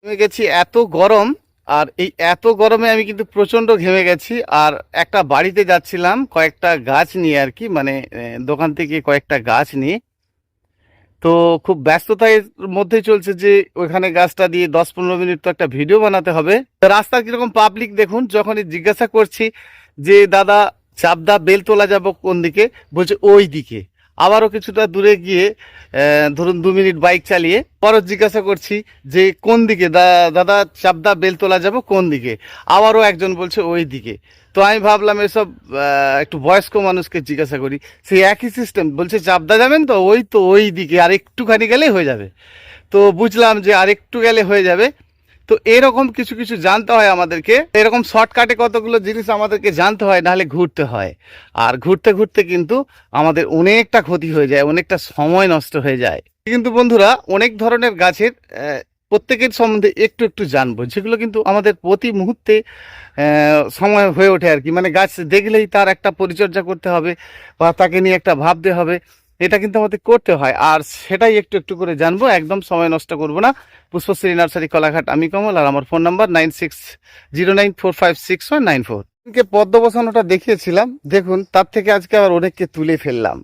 ঘেমে গেছি, এত গরম। আর এই এত গরমে আমি কিন্তু প্রচণ্ড ঘেমে গেছি। আর একটা বাড়িতে যাচ্ছিলাম কয়েকটা গাছ নিয়ে আর কি, মানে দোকান থেকে কয়েকটা গাছ নিয়ে। তো খুব ব্যস্ততার মধ্যে চলছে যে ওইখানে গাছটা দিয়ে 10-15 মিনিট তো একটা ভিডিও বানাতে হবে। তো রাস্তা কিরকম পাবলিক দেখুন, যখনই জিজ্ঞাসা করছি যে দাদা চাপদা বেলতলা যাব কোন দিকে, বলছে ওই দিকে। আবারও কিছুটা দূরে গিয়ে ধরুন 2 মিনিট বাইক চালিয়ে পরও জিজ্ঞাসা করছি যে কোন দিকে দাদা চাপদা বেলতলা যাব কোন দিকে, আবারও একজন বলছে ওই দিকে। তো আমি ভাবলাম এসব একটু বয়স্ক মানুষকে জিজ্ঞাসা করি, সেই একই সিস্টেম। বলছে চাপদা যাবেন তো, ওই দিকে আর একটুখানি গেলেই হয়ে যাবে। তো বুঝলাম যে আর একটু গেলে হয়ে যাবে। তো এরকম কিছু কিছু জানতে হয় আমাদেরকে, এরকম শর্টকাটে কতগুলো জিনিস আমাদেরকে জানতে হয়, নাহলে ঘুরতে হয়। আর ঘুরতে ঘুরতে কিন্তু আমাদের অনেকটা ক্ষতি হয়ে যায়, অনেকটা সময় নষ্ট হয়ে যায়। কিন্তু বন্ধুরা, অনেক ধরনের গাছের প্রত্যেকের সম্বন্ধে একটু একটু জানবো, যেগুলো কিন্তু আমাদের প্রতি মুহূর্তে সময় হয়ে ওঠে আর কি। মানে গাছ দেখলেই তার একটা পরিচর্যা করতে হবে বা তাকে নিয়ে একটা ভাবতে হবে, এটা কিন্তু আমাদের করতে হয়। আর সেটাই একটু একটু করে জানবো, একদম সময় নষ্ট করব না। পুষ্পশ্রী নার্সারি, কলাঘাট, আমি কমল। আর আমার ফোন নাম্বার 9609456194। পদ্ম বসানোটা দেখিয়েছিলাম, দেখুন তার থেকে আজকে আবার অনেককে তুলে ফেললাম।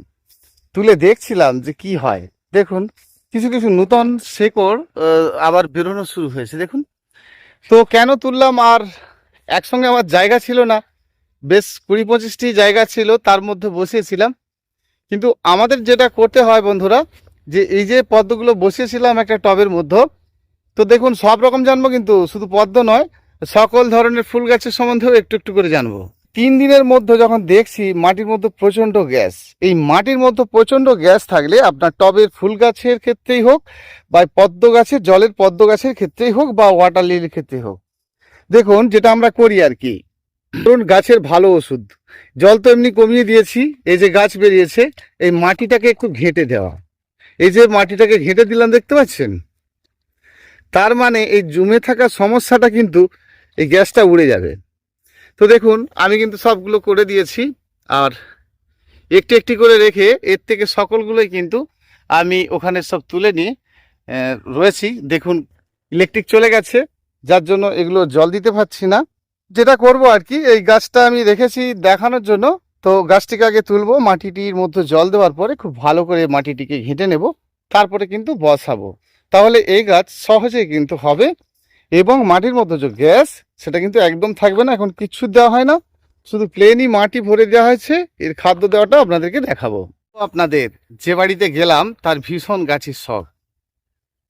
তুলে দেখছিলাম যে কি হয়। দেখুন কিছু কিছু নূতন শেকড় আবার বেরোনো শুরু হয়েছে, দেখুন। তো কেন তুললাম, আর একসঙ্গে আমার জায়গা ছিল না, বেশ 20-25টি জায়গা ছিল, তার মধ্যে বসিয়েছিলাম। কিন্তু আমাদের যেটা করতে হয় বন্ধুরা, যে এই যে পদ্মগুলো বসিয়েছিলাম একটা টবের মধ্যে, তো দেখুন সব রকম জানবো, কিন্তু শুধু পদ্ম নয়, সকল ধরনের ফুল গাছের সম্বন্ধেও একটু একটু করে জানবো। 3 দিনের মধ্যে যখন দেখছি মাটির মধ্যে প্রচণ্ড গ্যাস, এই মাটির মধ্যে প্রচণ্ড গ্যাস থাকলে আপনার টবের ফুল গাছের ক্ষেত্রেই হোক, বা পদ্ম গাছের, জলের পদ্ম গাছের ক্ষেত্রেই হোক, বা ওয়াটার লিলির ক্ষেত্রেই হোক, দেখুন যেটা আমরা করি আর কি, ধরুন গাছের ভালো ওষুধ, জল তো এমনি কমিয়ে দিয়েছি, এই যে গাছ বেরিয়েছে, এই মাটিটাকে একটু ঘেঁটে দেওয়া। এই যে মাটিটাকে ঘেঁটে দিলাম, দেখতে পাচ্ছেন, তার মানে এই জমে থাকা সমস্যাটা কিন্তু এই গ্যাসটা উড়ে যাবে। তো দেখুন আমি কিন্তু সবগুলো করে দিয়েছি, আর একটি একটি করে রেখে এর থেকে সকলগুলোই কিন্তু আমি ওখানে সব তুলে নিয়ে রয়েছি। দেখুন ইলেকট্রিক চলে গেছে, যার জন্য এগুলো জল দিতে পারছি না। যেটা করব আর কি, এই গাছটা আমি রেখেছি দেখানোর জন্য। তো গাছটিকে আগে তুলবো, মাটিটির মধ্যে জল দেওয়ার পরে খুব ভালো করে মাটিটিকে ঘেঁটে নেব, তারপরে কিন্তু বসাবো। তাহলে এই গাছ সহজেই কিন্তু হবে, এবং মাটির মধ্যে যে গ্যাস, সেটা কিন্তু একদম থাকবে না। এখন কিচ্ছু দেওয়া হয় না, শুধু প্লেনই মাটি ভরে দেওয়া হয়েছে। এর খাদ্য দেওয়াটা আপনাদেরকে দেখাবো। আপনাদের যে বাড়িতে গেলাম তার ভীষণ গাছের শখ,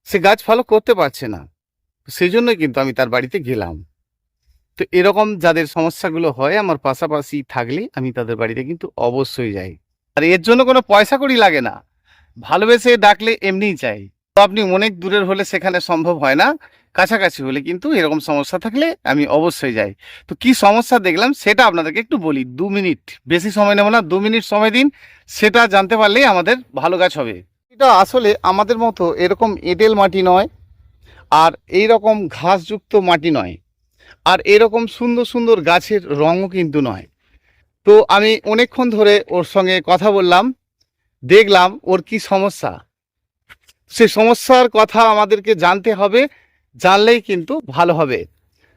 সে গাছ ফলো করতে পারছে না, সেই জন্যই কিন্তু আমি তার বাড়িতে গেলাম। তো এরকম যাদের সমস্যাগুলো হয়, আমার পাশাপাশি থাকলে আমি তাদের বাড়িতে কিন্তু অবশ্যই যাই। আর এর জন্য কোনো পয়সা কড়ি লাগে না, ভালোবেসে ডাকলে এমনিই চাই। তো আপনি অনেক দূরের হলে সেখানে সম্ভব হয় না, কাছাকাছি হলে কিন্তু এরকম সমস্যা থাকলে আমি অবশ্যই যাই। তো কি সমস্যা দেখলাম সেটা আপনাদেরকে একটু বলি, 2 মিনিট, বেশি সময় নেব না, 2 মিনিট সময় দিন। সেটা জানতে পারলেই আমাদের ভালো গাছ হবে। এটা আসলে আমাদের মতো এরকম এঁটেল মাটি নয়, আর এই রকম ঘাসযুক্ত মাটি নয়, আর এরকম সুন্দর সুন্দর গাছের রঙও কিন্তু নয়। তো আমি অনেকক্ষণ ধরে ওর সঙ্গে কথা বললাম, দেখলাম ওর কি সমস্যা, সে সমস্যার কথা আমাদেরকে জানতে হবে, জানলেই কিন্তু ভালো হবে।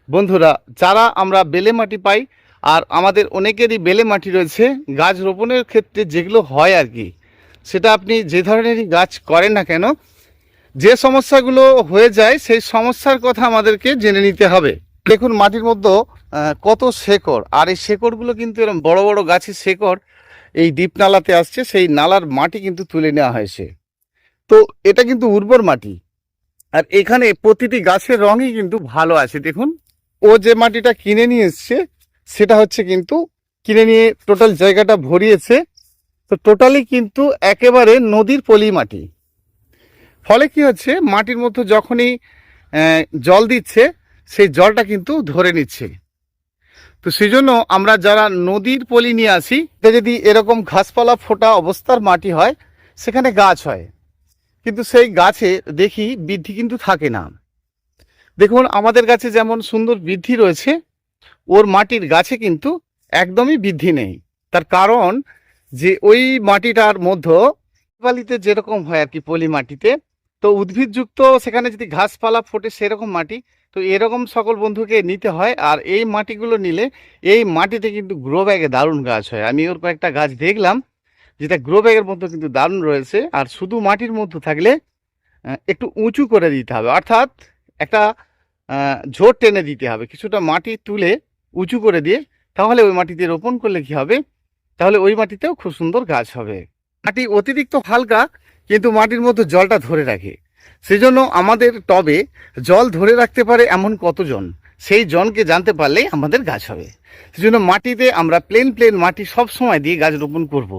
বন্ধুরা, যারা আমরা বেলে মাটি পাই, আর আমাদের অনেকেরই বেলে মাটি রয়েছে, গাছ রোপণের ক্ষেত্রে যেগুলো হয় আর কি, সেটা আপনি যে ধরনেরই গাছ করেন না কেন, যে সমস্যাগুলো হয়ে যায় সেই সমস্যার কথা আমাদেরকে জেনে নিতে হবে। দেখুন মাটির মধ্যে কত শেকড়, আর এই শেকড়গুলো কিন্তু এরকম বড় বড় গাছের শেকড় এই ডিপ নালাতে আসছে, সেই নালার মাটি কিন্তু তুলে নেওয়া হয়েছে। তো এটা কিন্তু উর্বর মাটি, আর এখানে প্রতিটি গাছের রঙই কিন্তু ভালো আছে। দেখুন ও যে মাটিটা কিনে নিয়ে এসছে, সেটা হচ্ছে কিন্তু কিনে নিয়ে টোটাল জায়গাটা ভরিয়েছে। তো টোটালি কিন্তু একেবারে নদীর পলি মাটি। ফলে কি হচ্ছে, মাটির মধ্যে যখনই জল দিচ্ছে, সেই জলটা কিন্তু ধরে নিচ্ছে। তো সেই জন্য আমরা যারা নদীর পলি নিয়ে আসি, যদি এরকম ঘাসপালা ফোটা অবস্থার মাটি হয়, সেখানে গাছ হয়, কিন্তু সেই গাছে দেখি বৃদ্ধি কিন্তু থাকে না। দেখুন আমাদের গাছে যেমন সুন্দর বৃদ্ধি রয়েছে, ওর মাটির গাছে কিন্তু একদমই বৃদ্ধি নেই। তার কারণ যে ওই মাটিটার মধ্যে বালিতে যেরকম হয় আর কি, পলি মাটিতে তো উদ্ভিদযুক্ত সেখানে যদি ঘাসপালা ফোটে সেরকম মাটি, তো এরকম সকল বন্ধুকে নিতে হয়। আর এই মাটিগুলো নিলে এই মাটিতে কিন্তু গ্রো ব্যাগে দারুণ গাছ হয়। আমি ওর কয়েকটা গাছ দেখলাম যেটা গ্রো ব্যাগের মধ্যে কিন্তু দারুণ রয়েছে। আর শুধু মাটির মধ্যে থাকলে একটু উঁচু করে দিতে হবে, অর্থাৎ একটা ঝোড় টেনে দিতে হবে, কিছুটা মাটি তুলে উঁচু করে দিয়ে, তাহলে ওই মাটিতে রোপণ করলে কি হবে, তাহলে ওই মাটিতেও খুব সুন্দর গাছ হবে। মাটি অতিরিক্ত হালকা কিন্তু মাটির মধ্যে জলটা ধরে রাখে, সেজন্য আমাদের টবে জল ধরে রাখতে পারে এমন কতজন, সেই জনকে জানতে পারলেই আমাদের গাছ হবে। সেজন্য মাটিতে আমরা প্লেন মাটি সব সময় দিয়ে গাছ রোপণ করব,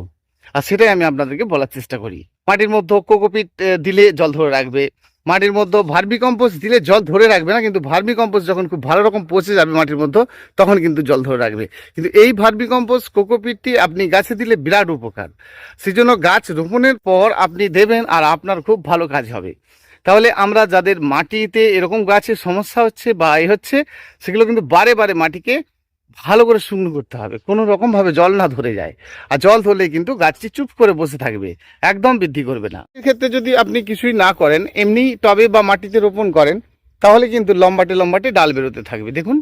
আর সেটাই আমি আপনাদেরকে বলার চেষ্টা করি। মাটির মধ্যে কোকোপিট দিলে জল ধরে রাখবে, মাটির মধ্যে ভার্মি কম্পোস্ট দিলে জল ধরে রাখবে না, কিন্তু ভার্মি কম্পোস্ট যখন খুব ভালো রকম পচে যাবে মাটির মধ্যে তখন কিন্তু জল ধরে রাখবে। কিন্তু এই ভার্মি কম্পোস্ট কোকোপিটটি আপনি গাছে দিলে বিরাট উপকার। সেজন্য গাছ রোপণের পর আপনি দেবেন আর আপনার খুব ভালো কাজ হবে। তাহলে আমরা যাদের মাটিতে এরকম গাছের সমস্যা হচ্ছে বা এ হচ্ছে, সেগুলো কিন্তু বারে বারে মাটিকে ভালো করে শুকনো করতে হবে, কোনো রকমভাবে জল না ধরে যায়। আর জল ধরলে কিন্তু গাছটি চুপ করে বসে থাকবে, একদম বৃদ্ধি করবে না। এক্ষেত্রে যদি আপনি কিছুই না করেন, এমনি টবে বা মাটিতে রোপণ করেন, তাহলে কিন্তু লম্বাটে ডাল বেরোতে থাকবে। দেখুন,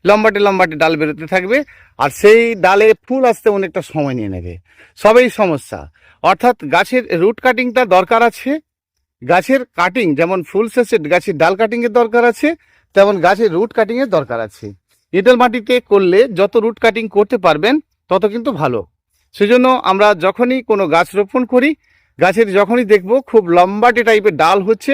লম্বাটে ডাল বেরোতে থাকবে, আর সেই ডালে ফুল আসতে অনেকটা সময় নিয়ে নেবে, সবই সমস্যা। অর্থাৎ গাছের রুট কাটিংটা দরকার আছে। গাছের কাটিং যেমন ফুল শেষে গাছের ডাল কাটিংয়ের দরকার আছে, তেমন গাছের রুট কাটিংয়ের দরকার আছে। এঁটেল মাটিতে করলে যত রুট কাটিং করতে পারবেন তত কিন্তু ভালো। সেজন্য আমরা যখনই কোনো গাছ রোপণ করি, গাছের যখনই দেখব খুব লম্বাটে টাইপের ডাল হচ্ছে,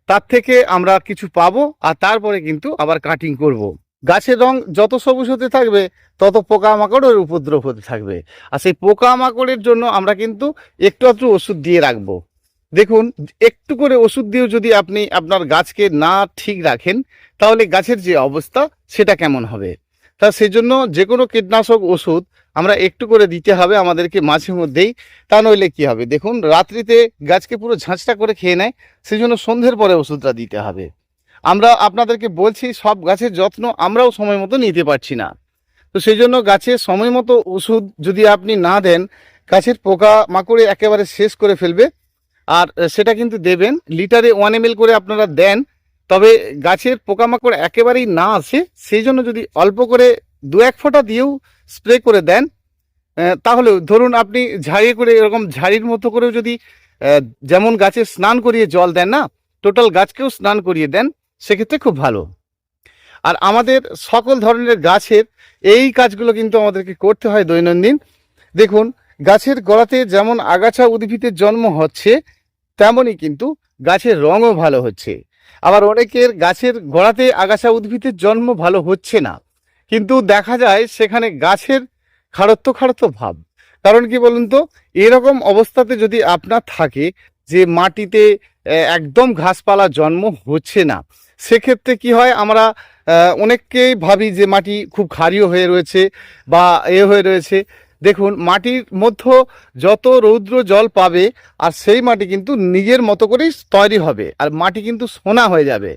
তার থেকে আমরা কিছু পাবো, আর তারপরে কিন্তু আবার কাটিং করব। গাছের রং যত সবুজ হতে থাকবে তত পোকামাকড়ের উপদ্রব হতে থাকবে, আর সেই পোকামাকড়ের জন্য আমরা কিন্তু একটু একটু ওষুধ দিয়ে রাখবো। দেখুন, একটু করে ওষুধ দিয়েও যদি আপনি আপনার গাছকে না ঠিক রাখেন, তাহলে গাছের যে অবস্থা সেটা কেমন হবে। তা সেজন্য যে কোনো কীটনাশক ওষুধ আমরা একটু করে দিতে হবে আমাদেরকে মাঝে মধ্যেই, তা নইলে কি হবে, দেখুন রাত্রিতে গাছকে পুরো ঝাঁঝটা করে খেয়ে নেয়, সেই জন্য সন্ধ্যের পরে ওষুধটা দিতে হবে। আমরা আপনাদেরকে বলছি, সব গাছের যত্ন আমরাও সময় মতো নিতে পারছি না, তো সেই জন্য গাছের সময় মতো ওষুধ যদি আপনি না দেন, গাছের পোকা মাকড়ে একেবারে শেষ করে ফেলবে। আর সেটা কিন্তু দেবেন লিটারে 1 ml করে আপনারা দেন, তবে গাছের পোকামাকড় একেবারেই না আসে সেই জন্য যদি অল্প করে 2-1 ফোঁটা দিয়েও স্প্রে করে দেন, তাহলে ধরুন আপনি ঝাড়িয়ে করে এরকম ঝাড়ির মতো করেও যদি যেমন গাছে স্নান করিয়ে জল দেন না, টোটাল গাছকেও স্নান করিয়ে দেন, সেক্ষেত্রে খুব ভালো। আর আমাদের সকল ধরনের গাছের এই কাজগুলো কিন্তু আমাদেরকে করতে হয় দৈনন্দিন। দেখুন, গাছের গোড়াতে যেমন আগাছা উদ্ভিদের জন্ম হচ্ছে, তেমনই কিন্তু গাছের রঙও ভালো হচ্ছে। আবার অনেকের গাছের গোড়াতে আগাছা উদ্ভিদের জন্ম ভালো হচ্ছে না, কিন্তু দেখা যায় সেখানে গাছের খাড়ত্ব ভাব। কারণ কি বলুন তো, এরকম অবস্থাতে যদি আপনার থাকে যে মাটিতে একদম ঘাসপালা জন্ম হচ্ছে না, সেক্ষেত্রে কি হয়, আমরা অনেককেই ভাবি যে মাটি খুব ক্ষারীয় হয়ে রয়েছে বা হয়ে রয়েছে। দেখুন, মাটির মধ্যে যত রৌদ্র জল পাবে আর সেই মাটি কিন্তু নিজের মতো করেই তৈরি হবে, আর মাটি কিন্তু সোনা হয়ে যাবে।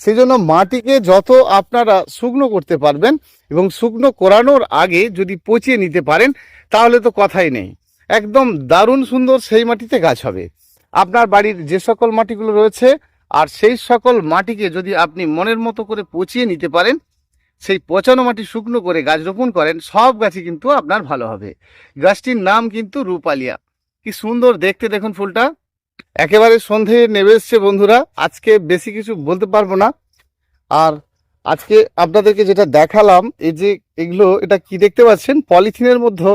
সেই জন্য মাটিকে যত আপনারা শুকনো করতে পারবেন, এবং শুকনো করানোর আগে যদি পচিয়ে নিতে পারেন, তাহলে তো কথাই নেই, একদম দারুণ সুন্দর সেই মাটিতে গাছ হবে। আপনার বাড়ির যে সকল মাটিগুলো রয়েছে, আর সেই সকল মাটিকে যদি আপনি মনের মতো করে পচিয়ে নিতে পারেন, সেই পচানো মাটি শুকনো করে গাছ রোপণ করেন, সব গাছই কিন্তু আপনার ভালো হবে। গাছটির নাম কিন্তু রূপালিয়া, কি সুন্দর দেখতে দেখুন ফুলটা। একেবারে সন্ধে নেমে এসছে বন্ধুরা, আজকে বেশি কিছু বলতে পারবো না। আর আজকে আপনাদেরকে যেটা দেখালাম, এই যে এগুলো, এটা কি দেখতে পাচ্ছেন, পলিথিনের মধ্যে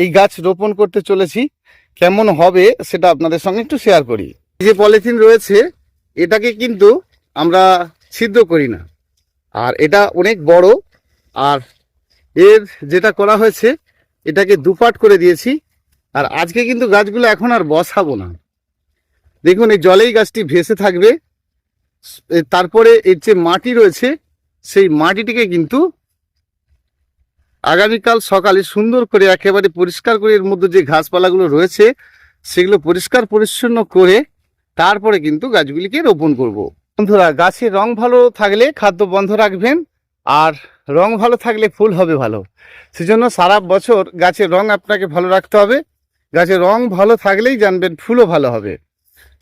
এই গাছ রোপণ করতে চলেছি। কেমন হবে সেটা আপনাদের সঙ্গে একটু শেয়ার করি। এই যে পলিথিন রয়েছে, এটাকে কিন্তু আমরা ছিদ্র করি না, আর এটা অনেক বড়। আর এর যেটা করা হয়েছে, এটাকে দুপাট করে দিয়েছি। আর আজকে কিন্তু গাছগুলো এখন আর বসাবো না, দেখুন এই জলেই গাছটি ভেসে থাকবে। তারপরে এর যে মাটি রয়েছে, সেই মাটিটিকে কিন্তু আগামীকাল সকালে সুন্দর করে একেবারে পরিষ্কার করে, এর মধ্যে যে ঘাসপালাগুলো রয়েছে সেগুলো পরিষ্কার পরিচ্ছন্ন করে তারপরে কিন্তু গাছগুলিকে রোপণ করব। বন্ধুরা, গাছের রং ভালো থাকলে খাদ্য বন্ধ রাখবেন, আর রং ভালো থাকলে ফুল হবে ভালো। সেজন্য সারা বছর গাছের রং আপনাকে ভালো রাখতে হবে। গাছের রং ভালো থাকলেই জানবেন ফুলও ভালো হবে।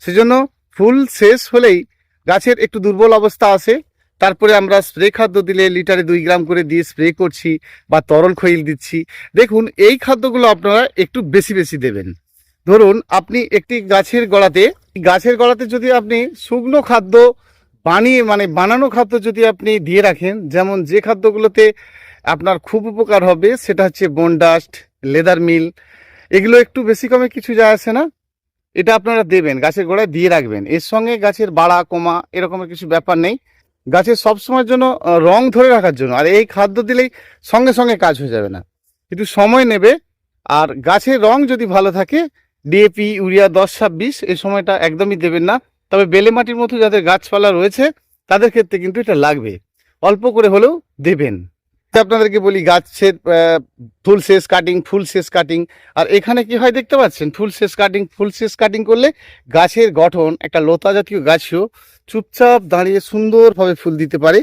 সেজন্য ফুল শেষ হলেই গাছের একটু দুর্বল অবস্থা আসে, তারপরে আমরা স্প্রে খাদ্য দিলে লিটারে 2 গ্রাম করে দিয়ে স্প্রে করছি বা তরল খৈল দিচ্ছি। দেখুন এই খাদ্যগুলো আপনারা একটু বেশি বেশি দেবেন। ধরুন আপনি একটি গাছের গোড়াতে যদি আপনি শুকনো খাদ্য বানিয়ে মানে বানানো খাদ্য যদি আপনি দিয়ে রাখেন, যেমন যে খাদ্যগুলোতে আপনার খুব উপকার হবে সেটা হচ্ছে বোনডাস্ট, লেদার মিল, এগুলো একটু বেশি কমে কিছু যায় আসে না, এটা আপনারা দেবেন, গাছের গোড়ায় দিয়ে রাখবেন। এর সঙ্গে গাছের বাড়া কমা এরকমের কিছু ব্যাপার নেই, গাছের সবসময়ের জন্য রং ধরে রাখার জন্য। আর এই খাদ্য দিলেই সঙ্গে সঙ্গে কাজ হয়ে যাবে না, একটু সময় নেবে। আর গাছের রং যদি ভালো থাকে, ডিএপি, ইউরিয়া 10-26 এই সময়টা একদমই দেবেন না। তবে বেলে মাটির মতো যাদের গাছপালা রয়েছে তাদের ক্ষেত্রে কিন্তু এটা লাগবে, অল্প করে হলেও দেবেন। আপনাদেরকে বলি গাছের ফুল শেষ কাটিং, ফুল শেষ কাটিং। আর এখানে কি হয় দেখতে পাচ্ছেন, ফুল শেষ কাটিং করলে গাছের গঠন, একটা লতা জাতীয় গাছও চুপচাপ দাঁড়িয়ে সুন্দরভাবে ফুল দিতে পারে।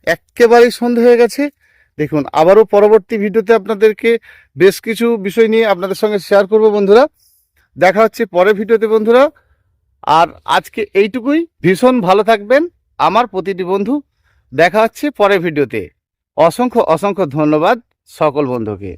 একেবারেই সন্ধে হয়ে গেছে। দেখুন আবারও পরবর্তী ভিডিওতে আপনাদেরকে বেশ কিছু বিষয় নিয়ে আপনাদের সঙ্গে শেয়ার করব বন্ধুরা। দেখা হচ্ছে পরের ভিডিওতে বন্ধুরা। আর আজকে এইটুকুই, ভীষণ ভালো থাকবেন আমার প্রতিটি বন্ধু। দেখা হচ্ছে পরের ভিডিওতে। অসংখ্য অসংখ্য ধন্যবাদ সকল বন্ধুকে।